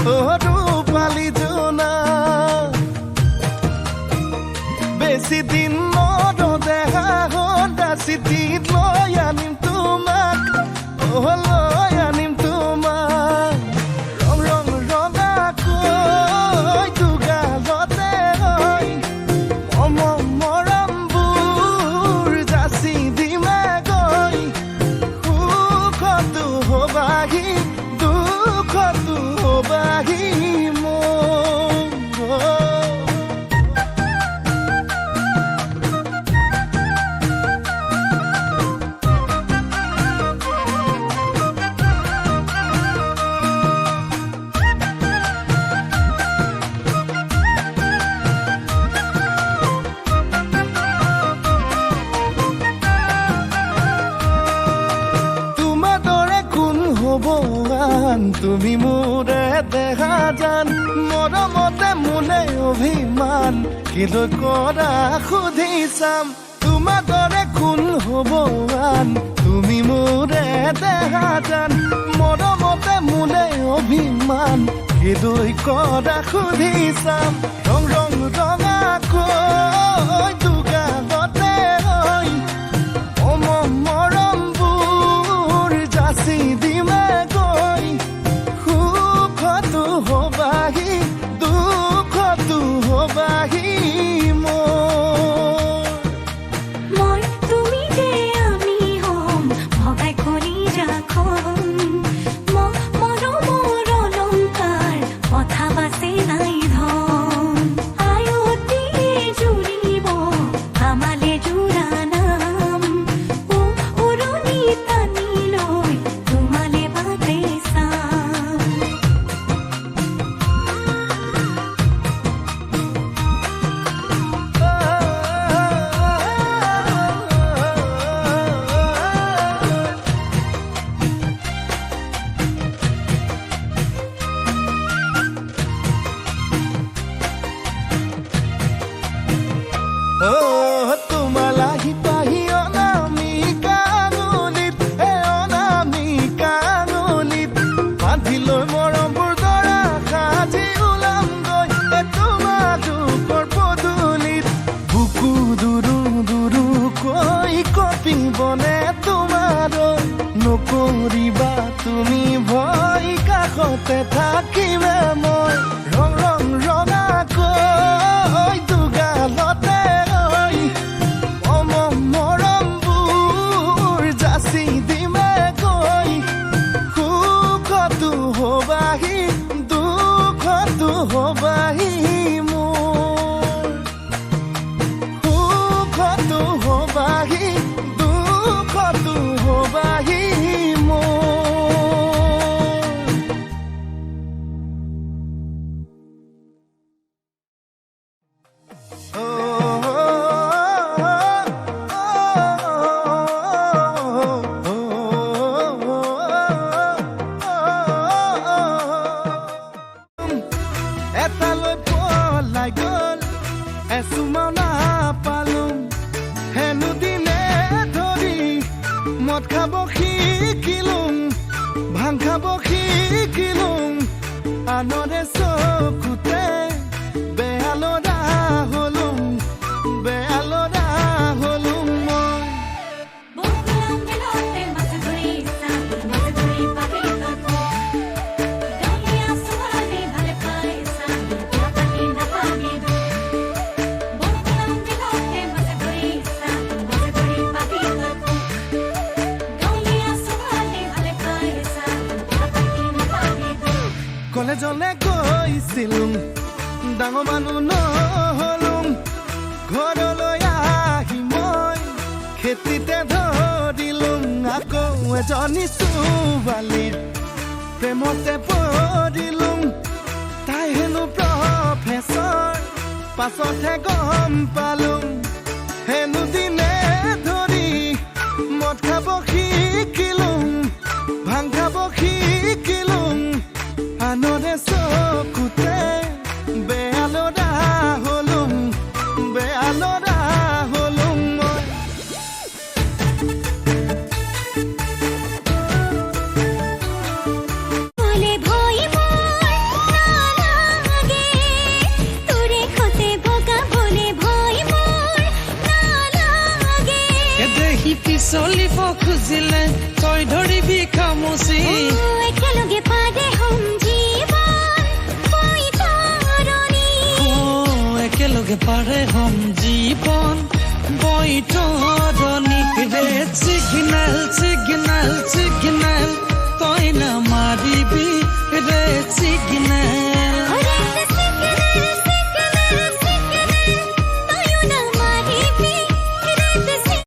ৰূপালী জোনা বেছি দিন নদেহা সদা চিঠিত লৈ আনিম তোমাক লৈ আনিম তোমাক ৰং ৰং ৰঙাকৈ দুগালতে হৈ মৰমবোৰ যাচি দিমে গৈ সুখতো হবাহি দুখতো হবাহি তুমি মোৰে দেখা জান মৰমতে মোলে অভিমান কিলৈ কৰা সুধি চাম তোমাৰ দৰে কোন হ'ব আন তুমি মোৰে দেখা জান মৰমতে মোলে অভিমান কিলৈ কৰা সুধি চাম ৰং ৰং ৰঙাকৈ দুগালতে হৈ মৰমবোৰ যাচি দিমে গৈ সুখতো হবাহি দুখতো হবাহি মই তুমি যে আমি হম ভগাই কৰি ৰাখম মৰমৰ অলংকাৰ কথা বাচি নাই ধন আয়তি জুৰিব আমালে জোৰা নাম উৰণি টানি লৈ তোমালে বাটে চাম তোমালাহি পাহি অনামিকা নলীত অনামিকা নলীত বান্ধি লৈ মৰমবোৰ দৰা সাজি ওলামগৈ তোমালোকৰ পদূলিত বুকু দুৰু দুৰুকৈ কঁপিবনে তোমাৰ নকৰিবা তুমি ভয় কাষতে থাকিমে মই ৰং ৰং ৰঙাকৈ দুগালতে মৰমবোৰ যাচি দিমে গৈ সুখতো হবাহি দুখতো হবাহি মোৰ সুখতো হবাহি দুখতো হবাহি এটালৈ পলাই গ'ল এচুমাও নাপালোঁ হেনো দিনে ধৰি মদ খাব শিকিলোঁ ভাং খাব শিকিলোঁ আনৰে চকুতে বেয়া ল'ৰা হ'লোঁ বেয়া ল'ৰা হ'লোঁ মই বকুলম বিলতে মাছ ধৰি চাম মাছ ধৰি পাবি তই দলিয়া সুহানি ভালে পাই চাম পাতি নাপাবি বকুলম বিলতে মাছ ধৰি চাম মাছ ধৰি পাবি তই দলিয়া সুহানি ভালে পাই চাম পাতি নাপাবি কলেজলে গৈছিলোঁ ডাঙৰ মানুহ নহ'লোঁ ঘৰলৈ আহি মই খেতিতে ধৰিলোঁ আকৌ এজনী ছোৱালীৰ প্ৰেমতে পৰিলোঁ তাই হেনো প্ৰফেচৰ পাছতহে গম পালোঁ হেনো দিনে ধৰি মদ খাব শিকিলোঁ ভাং খাব শিকিলোঁ আনৰে চকুতে বেয়া ল'ৰা হ'লোঁ বেয়া ল'ৰা হ'লোঁ মই বলে ভই মোৰ পাৰে হম জীৱন বৈতৰণি ৰে